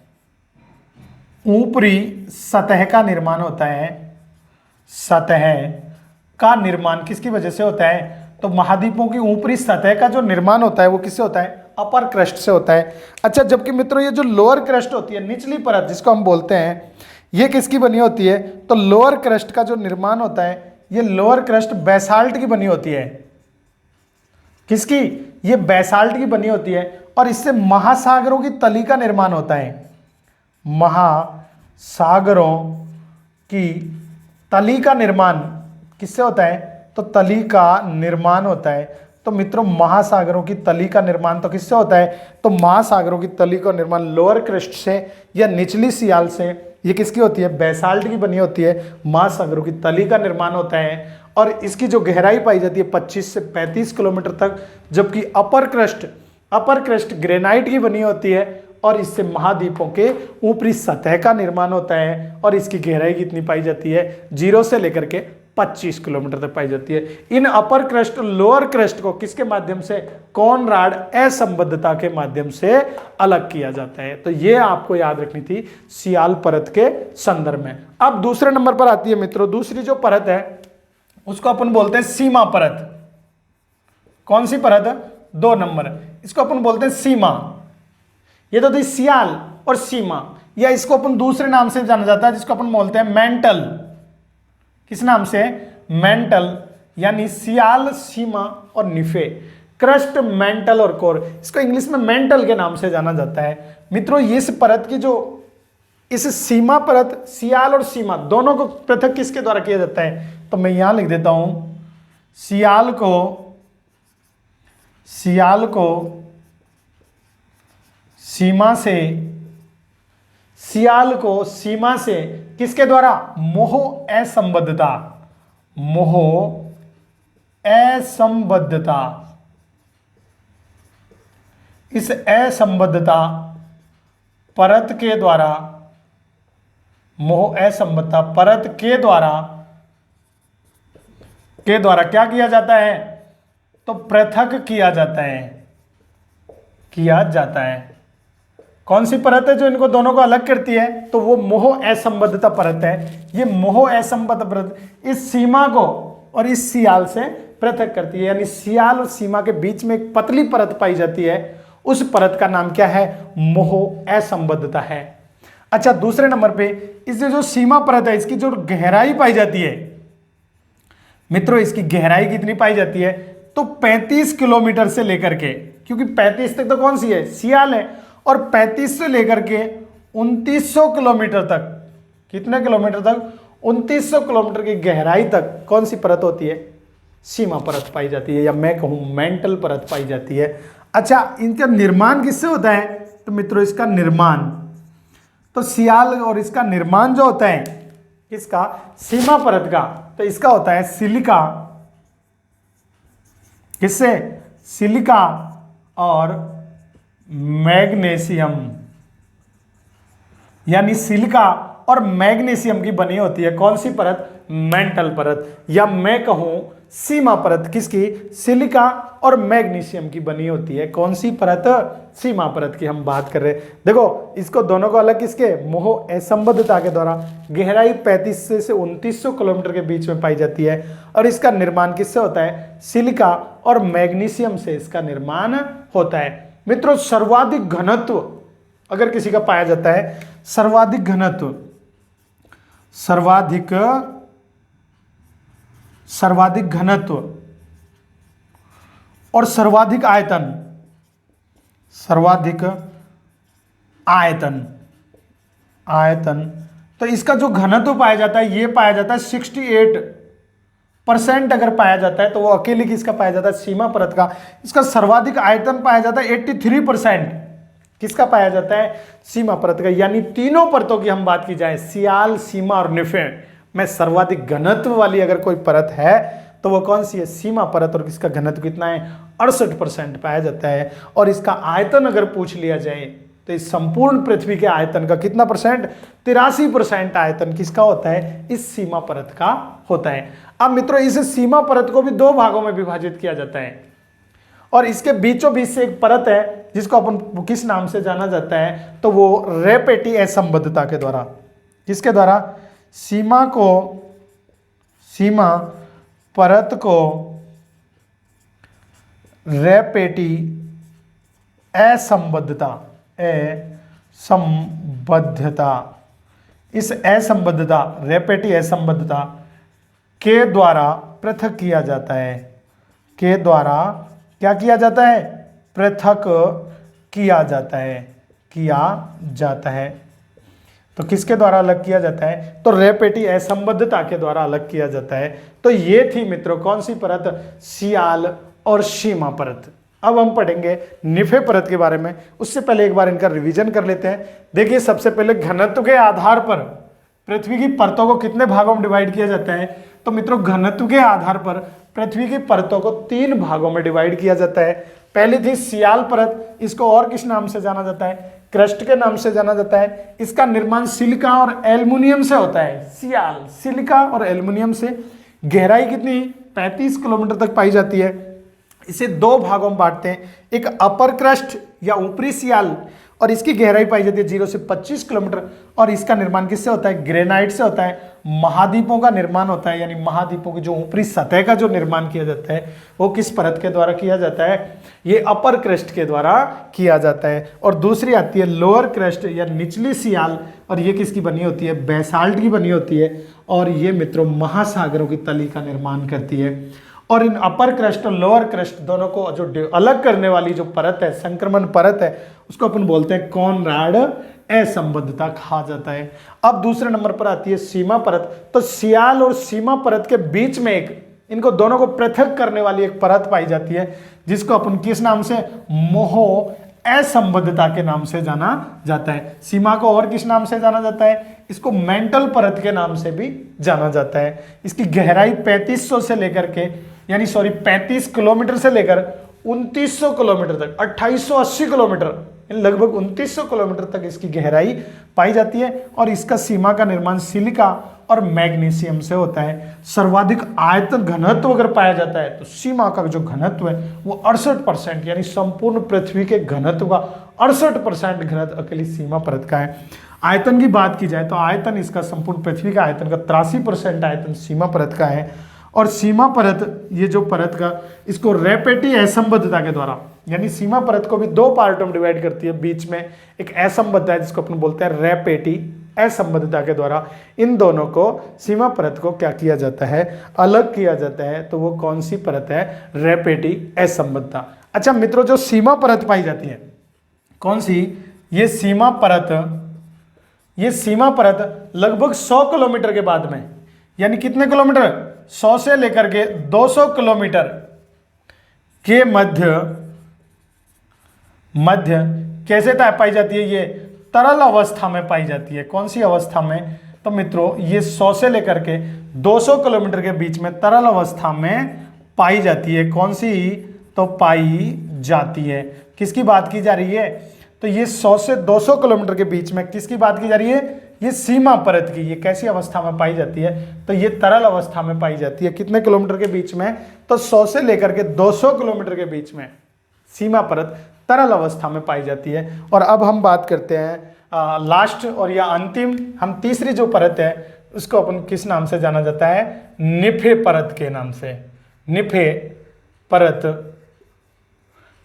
ऊपरी सतह का निर्माण होता है। सतह का निर्माण किसकी वजह से होता है? तो महाद्वीपों की ऊपरी सतह का जो निर्माण होता है वो किससे होता है? अपर क्रस्ट से होता है। अच्छा, जबकि मित्रों ये जो लोअर क्रस्ट होती है, निचली परत जिसको हम बोलते हैं, ये किसकी बनी होती है? तो लोअर क्रस्ट का जो निर्माण होता है, ये लोअर क्रस्ट बेसाल्ट की बनी होती है। किसकी? ये बेसाल्ट की बनी होती है। और इससे महासागरों की तली का निर्माण होता है। महासागरों की तली का निर्माण किससे होता है? तो तली का निर्माण होता है। तो मित्रों महासागरों की तली का निर्माण तो किससे होता है? तो महासागरों की तली का निर्माण लोअर क्रस्ट से या निचली सियाल से। ये किसकी होती है? बेसाल्ट की बनी होती है। महासागरों की तली का निर्माण होता है। और इसकी जो गहराई पाई जाती है 25 से 35 किलोमीटर तक। जबकि अपर क्रस्ट ग्रेनाइट की बनी होती है और इससे महाद्वीपों के ऊपरी सतह का निर्माण होता है और इसकी गहराई कितनी पाई जाती है 0 से लेकर के 25 किलोमीटर तक पाई जाती है। इन अपर क्रस्ट लोअर क्रस्ट को किसके माध्यम से, कॉनराड असंबद्धता के माध्यम से अलग किया जाता है। तो ये आपको याद रखनी थी सियाल परत के संदर्भ में। अब दूसरे नंबर पर आती है मित्रों, दूसरी जो परत है उसको अपन बोलते हैं सीमा परत। कौन सी परत है, 2 नंबर, इसको अपन बोलते हैं सीमा। ये तो थी सियाल और सीमा, या इसको अपन दूसरे नाम से जाना जाता है जिसको अपन बोलते हैं मेंटल। किस नाम से, मेंटल, यानी सियाल, सीमा और निफे, क्रस्ट, मेंटल और कोर, इसको इंग्लिश में मेंटल के नाम से जाना जाता है। मित्रों इस परत की जो इस सीमा परत, सियाल और सीमा दोनों को पृथक किसके द्वारा किया जाता है, तो मैं यहां लिख देता हूं, सियाल को सीमा से, सियाल को सीमा से किसके द्वारा, मोह असंबद्धता, मोह असंबद्धता, इस असंबद्धता परत के द्वारा, मोह असंबद्धता परत के द्वारा क्या किया जाता है, तो पृथक किया जाता है। कौन सी परत है जो इनको दोनों को अलग करती है, तो वो मोह असंबद्धता परत है। ये मोह असंबद्ध परत इस सीमा को और इस सियाल से पृथक करती है, यानी सियाल और सीमा के बीच में एक पतली परत पाई जाती है, उस परत का नाम क्या है, मोह असंबद्धता है। अच्छा, दूसरे नंबर पे इस जो सीमा परत है इसकी जो गहराई पाई जाती है मित्रों, इसकी गहराई कितनी पाई जाती है, तो 35 किलोमीटर से लेकर के, क्योंकि 35 तक तो कौन सी है, सियाल है, और 35 से लेकर के 2900 किलोमीटर तक, कितने किलोमीटर तक, 2900 किलोमीटर की गहराई तक कौन सी परत होती है, सीमा परत पाई जाती है, या मैं कहूं मेंटल परत पाई जाती है। अच्छा, इनका निर्माण किससे होता है, तो मित्रों इसका निर्माण, तो सियाल और इसका निर्माण जो होता है इसका सीमा परत का, तो इसका होता है सिलिका, किससे, सिलिका और मैग्नीशियम, यानी सिलिका और मैग्नीशियम की बनी होती है कौन सी परत, मेंटल परत, या मैं कहूं सीमा परत किसकी, सिलिका और मैग्नीशियम की बनी होती है। कौन सी परत, सीमा परत की हम बात कर रहे हैं। देखो इसको दोनों को अलग किसके, मोह असंबद्धता के द्वारा, गहराई 35 से 2900 किलोमीटर के बीच में पाई जाती है, और इसका निर्माण किससे होता है, सिलिका और मैग्नीशियम से इसका निर्माण होता है। मित्रों सर्वाधिक घनत्व अगर किसी का पाया जाता है, सर्वाधिक घनत्व, सर्वाधिक घनत्व और सर्वाधिक आयतन, तो इसका जो घनत्व पाया जाता है ये पाया जाता है 68% अगर पाया जाता है तो वो अकेले किसका पाया जाता है, सीमा परत का। इसका सर्वाधिक आयतन पाया जाता है 83%, किसका पाया जाता है, सीमा परत का। यानी तीनों परतों की हम बात की जाए, सियाल, सीमा और निफे में सर्वाधिक घनत्व वाली अगर कोई परत है तो वो कौन सी है, सीमा परत, और इसका घनत्व कितना है, 68% पाया जाता है। और इसका आयतन अगर पूछ लिया जाए तो इस संपूर्ण पृथ्वी के आयतन का कितना परसेंट, 83% आयतन किसका होता है, इस सीमा परत का होता है। अब मित्रों इस सीमा परत को भी 2 भागों में विभाजित किया जाता है, और इसके बीचों बीच से एक परत है जिसको अपन किस नाम से जाना जाता है, तो वो रेपेटी असंबद्धता के द्वारा, किसके द्वारा, सीमा परत को रेपेटी असंबद्धता, इस असंबद्धता, रेपेटी असंबद्धता के द्वारा पृथक किया जाता है, के द्वारा क्या किया जाता है, पृथक किया जाता है। तो किसके द्वारा अलग किया जाता है, तो रेपेटी असंबद्धता के द्वारा अलग किया जाता है। तो ये थी मित्रों कौन सी परत, सियाल और सीमा परत। अब हम पढ़ेंगे निफे परत के बारे में, उससे पहले एक बार इनका रिवीजन कर लेते हैं। देखिए सबसे पहले घनत्व के आधार पर पृथ्वी की परतों को कितने भागों में डिवाइड किया जाता है, तो मित्रों घनत्व के आधार पर पृथ्वी की परतों को 3 भागों में डिवाइड किया जाता है। पहली थी सियाल परत, इसको और किस नाम से जाना जाता है? क्रस्ट के नाम से जाना जाता है। इसका निर्माण सिलिका और एल्युमिनियम से होता है। सियाल सिलिका और एल्युमिनियम से। गहराई कितनी? 35 किलोमीटर तक पाई जाती है। इसे 2 भागों में बांटते हैं, एक अपर क्रस्ट या ऊपरी सियाल, और इसकी गहराई पाई जाती है 0 से 25 किलोमीटर। और इसका निर्माण किससे होता है? ग्रेनाइट से होता है। महाद्वीपों का निर्माण होता है, यानी महाद्वीपों की जो ऊपरी सतह का जो निर्माण किया जाता है वो किस परत के द्वारा किया जाता है? ये अपर क्रस्ट के द्वारा किया जाता है। और दूसरी आती है लोअर क्रस्ट या निचली सियाल, और ये किसकी बनी होती है? बेसाल्ट की बनी होती है। और ये मित्रों महासागरों की तली का निर्माण करती है। और इन अपर क्रस्ट और लोअर क्रस्ट दोनों को जो अलग करने वाली जो परत है, संक्रमण परत है, उसको अपन बोलते हैं कॉनराड असंबद्धता कहा जाता है। अब दूसरे नंबर पर आती है सीमा परत। तो सियाल और सीमा परत के बीच में इनको दोनों को पृथक करने वाली एक परत पाई जाती है, जिसको अपन किस नाम से? मोह असंबद्धता के नाम से जाना जाता है। सीमा को और किस नाम से जाना जाता है? इसको मेंटल परत के नाम से भी जाना जाता है। इसकी गहराई 3500 से लेकर के 35 किलोमीटर से लेकर 2900 किलोमीटर तक, 2880 किलोमीटर, लगभग 2900 किलोमीटर तक इसकी गहराई पाई जाती है। और इसका सीमा का निर्माण सिलिका और मैग्नीशियम से होता है। सर्वाधिक आयतन घनत्व अगर पाया जाता है तो सीमा का जो घनत्व है वो 68%, यानी संपूर्ण पृथ्वी के घनत्व का 68% घनत्व अकेली सीमा परत का है। आयतन की बात की जाए तो आयतन इसका संपूर्ण पृथ्वी का आयतन का 83% आयतन सीमा परत का है। और सीमा परत, ये जो परत का, इसको रैपेटी असंबद्धता के द्वारा, यानी सीमा परत को भी 2 पार्टों में डिवाइड करती है। बीच में एक असंबद्धता है जिसको अपन बोलते हैं रैपेटी असंबद्धता के द्वारा। इन दोनों को, सीमा परत को क्या किया जाता है? अलग किया जाता है। तो वो कौन सी परत है? रैपेटी असंबद्धता। अच्छा मित्रों, जो सीमा परत पाई जाती है, कौन सी? ये सीमा परत लगभग 100 किलोमीटर के बाद में, यानी कितने किलोमीटर? 100 से लेकर के 200 किलोमीटर के मध्य कैसे पाई जाती है? ये तरल अवस्था में पाई जाती है। कौन सी अवस्था में? तो मित्रों ये 100 से लेकर के 200 किलोमीटर के बीच में तरल अवस्था में पाई जाती है। कौन सी? तो पाई जाती है। किसकी बात की जा रही है? तो ये 100 से 200 किलोमीटर के बीच में किसकी बात की जा रही है? ये सीमा परत की। ये कैसी अवस्था में पाई जाती है? तो ये तरल अवस्था में पाई जाती है। कितने किलोमीटर के बीच में? तो 100 से लेकर के 200 किलोमीटर के बीच में सीमा परत तरल अवस्था में पाई जाती है। और अब हम बात करते हैं लास्ट और या अंतिम, हम तीसरी जो परत है उसको अपन किस नाम से जाना जाता है? निफे परत के नाम से। निफे परत,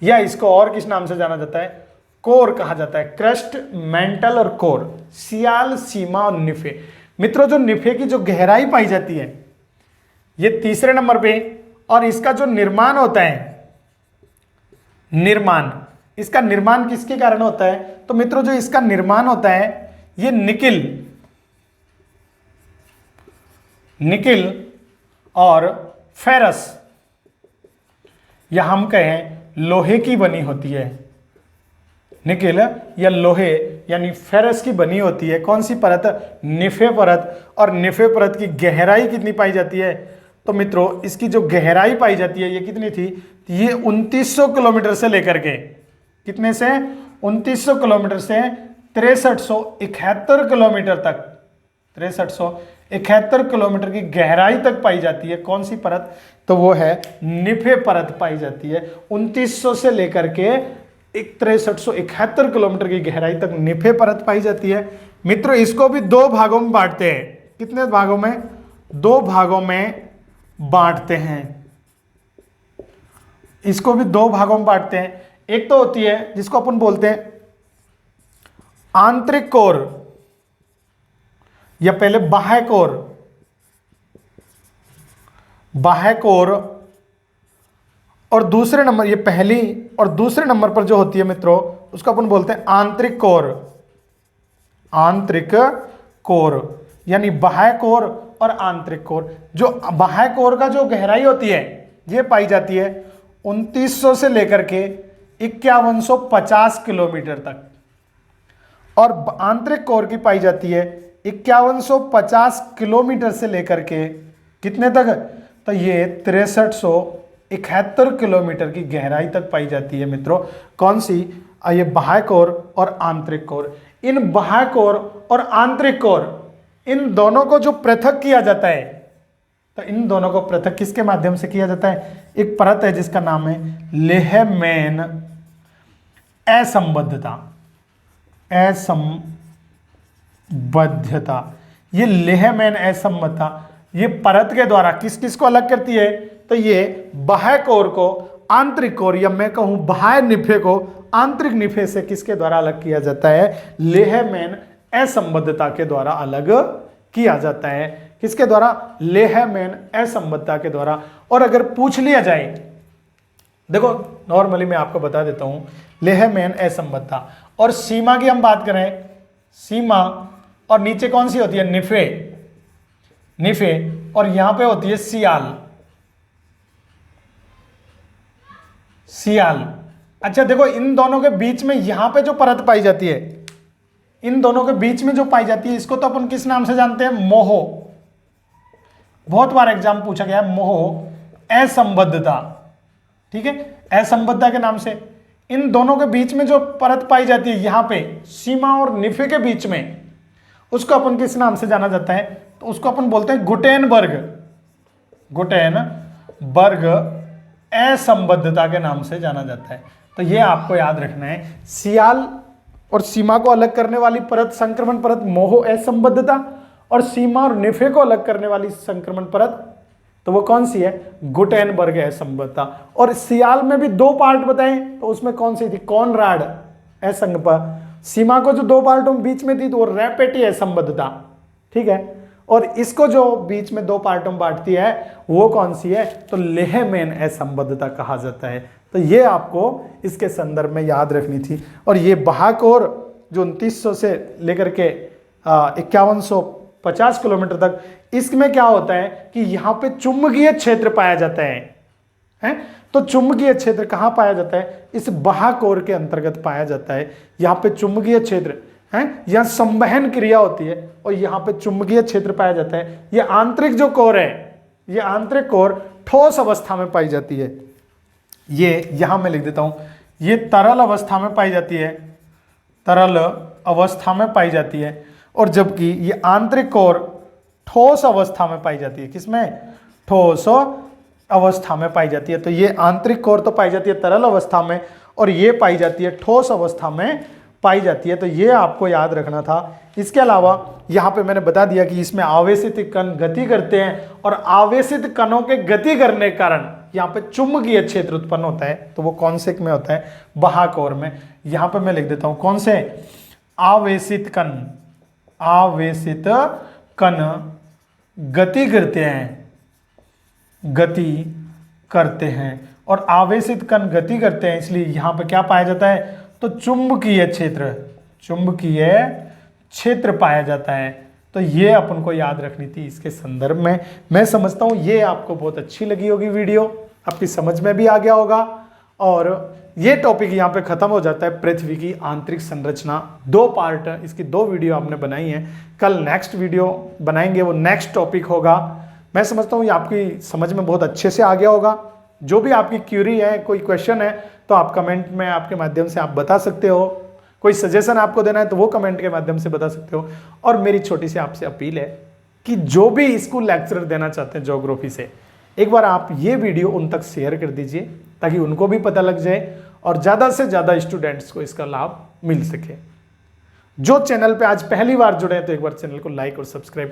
या इसको और किस नाम से जाना जाता है? कोर कहा जाता है। क्रस्ट, मेंटल और कोर, सियाल, सीमा और निफे। मित्रों जो निफे की जो गहराई पाई जाती है ये तीसरे नंबर पे, और इसका जो निर्माण होता है, इसका निर्माण किसके कारण होता है? तो मित्रों जो इसका निर्माण होता है ये निकिल और फेरस, या हम कहें लोहे की बनी होती है। निकिल या लोहे यानी फेरस की बनी होती है। कौन सी परत? निफे परत। और निफे परत की गहराई कितनी पाई जाती है? तो मित्रों इसकी जो गहराई पाई जाती है ये कितनी थी? ये 2900 किलोमीटर से लेकर के, कितने से? 2900 किलोमीटर से 6371 किलोमीटर तक, 6371 किलोमीटर की गहराई तक पाई जाती है। कौन सी परत? तो वो है निफे परत पाई जाती है। 2900 से लेकर के 6371 किलोमीटर की गहराई तक निफे परत पाई जाती है। मित्रों इसको भी 2 भागों में बांटते हैं। कितने भागों में? 2 भागों में बांटते हैं। इसको भी 2 भागों में बांटते हैं। एक तो होती है जिसको अपन बोलते हैं आंतरिक कोर, या पहले बाह्य कोर, और दूसरे नंबर, ये पहली और दूसरे नंबर पर जो होती है मित्रों उसको अपन बोलते हैं आंतरिक कोर, यानी बाह्य कोर और आंतरिक कोर। जो बाह्य कोर का जो गहराई होती है ये पाई जाती है 2900 से लेकर के 5150 किलोमीटर तक, और आंतरिक कोर की पाई जाती है 5150 किलोमीटर से लेकर के कितने तक? तो ये 6371 किलोमीटर की गहराई तक पाई जाती है मित्रों। कौन सी? ये बाह्य कोर और आंतरिक कोर। इन बाह्य कोर और आंतरिक कोर, इन दोनों को जो पृथक किया जाता है, तो इन दोनों को पृथक किसके माध्यम से किया जाता है? एक परत है जिसका नाम है लेहमैन असंबद्धता। असंबद्धता, ये लेहमैन असंबद्धता ये परत के द्वारा किस किस को अलग करती है? तो ये बाह्य कोर को आंतरिक कोर, या मैं कहूं बाह्य निफे को आंतरिक निफे से किसके द्वारा अलग किया जाता है? लेहमैन असंबद्धता के द्वारा अलग किया जाता है। किसके द्वारा? लेहमैन असंबद्धता के द्वारा। और अगर पूछ लिया जाए, देखो नॉर्मली मैं आपको बता देता हूं, लेहमैन असंबद्धता और सीमा की हम बात करें, सीमा और नीचे कौन सी होती है? निफे, निफे, और यहां पे होती है सियाल, सियाल। अच्छा देखो, इन दोनों के बीच में यहां पे जो परत पाई जाती है, इन दोनों के बीच में जो पाई जाती है, इसको तो अपन किस नाम से जानते हैं? मोहो। बहुत बार एग्जाम पूछा गया है, मोहो असंबद्धता। ठीक है, असंबद्धता के नाम से इन दोनों के बीच में जो परत पाई जाती है यहां पे सीमा और निफे के बीच में, उसको अपन किस नाम से जाना जाता है? तो उसको अपन बोलते हैं गुटेनबर्ग, गुटेनबर्ग असंबद्धता के नाम से जाना जाता है। तो ये आपको याद रखना है, सियाल और सीमा को अलग करने वाली परत, संक्रमण परत मोहो असंबद्धता, और सीमा और निफे को अलग करने वाली संक्रमण परत, तो वो कौन सी है? गुटेनबर्ग असंबद्धता। और सियाल में भी दो पार्ट बताए, तो उसमें कौन सी थी? कॉनराड असंबद्धता। सीमा को जो दो पार्टों में बीच में थी तो वो रैपेटी असंबद्धता। ठीक है, और इसको जो बीच में दो पार्टों में बांटती है वो कौन सी है? तो लेहमैन असंबद्धता कहा जाता है। तो ये आपको इसके संदर्भ में याद रखनी थी। और ये बाह्य कोर जो 2900 से लेकर के 5150 किलोमीटर तक, इसमें क्या होता है कि यहाँ पे चुंबकीय क्षेत्र पाया जाता है? तो चुंबकीय क्षेत्र कहाँ पाया जाता है? इस बाह्य कोर के अंतर्गत पाया जाता है। यहाँ पे चुंबकीय क्षेत्र है, यहाँ संवहन क्रिया होती है और यहाँ पे चुंबकीय क्षेत्र पाया जाता है। ये आंतरिक जो कोर है, ये आंतरिक कोर ठोस अवस्था में पाई जाती है। ये यहां मैं लिख देता हूं, ये तरल अवस्था में पाई जाती है, तरल अवस्था में पाई जाती है। और जबकि ये आंतरिक कोर ठोस अवस्था में पाई जाती है। किसमें? ठोस अवस्था में पाई जाती है। तो ये आंतरिक कोर तो पाई जाती है तरल अवस्था में, और ये पाई जाती है ठोस अवस्था में पाई जाती है। तो ये आपको याद रखना था। इसके अलावा यहाँ पे मैंने बता दिया कि इसमें आवेशित कण गति करते हैं, और आवेशित कणों के गति करने के कारण यहाँ पे चुंबकीय क्षेत्र उत्पन्न होता है। तो वो कौन से में होता है? बाह्य कोर में। यहाँ पे मैं लिख देता हूँ कौन से? आवेशित कण, आवेशित कण गति करते हैं, गति करते हैं। और आवेशित कण गति करते हैं, इसलिए यहाँ पे क्या पाया जाता है? तो चुंबकीय क्षेत्र, चुंबकीय क्षेत्र पाया जाता है। तो ये अपन को याद रखनी थी इसके संदर्भ में। मैं समझता हूँ ये आपको बहुत अच्छी लगी होगी वीडियो, आपकी समझ में भी आ गया होगा। और ये टॉपिक यहाँ पे खत्म हो जाता है, पृथ्वी की आंतरिक संरचना। दो पार्ट, इसकी दो वीडियो आपने बनाई हैं। कल नेक्स्ट वीडियो बनाएंगे, वो नेक्स्ट टॉपिक होगा। मैं समझता हूँ ये आपकी समझ में बहुत अच्छे से आ गया होगा। जो भी आपकी क्यूरी है, कोई क्वेश्चन है, तो आप कमेंट में आपके माध्यम से आप बता सकते हो। कोई सजेशन आपको देना है तो वो कमेंट के माध्यम से बता सकते हो। और मेरी छोटी सी आपसे अपील है कि जो भी स्कूल लेक्चरर देना चाहते हैं ज्योग्राफी से, एक बार आप ये वीडियो उन तक शेयर कर दीजिए, ताकि उनको भी पता लग जाए और ज़्यादा से ज़्यादा स्टूडेंट्स को इसका लाभ मिल सके। जो चैनल पे आज पहली बार जुड़े हैं तो एक बार चैनल को लाइक और सब्सक्राइब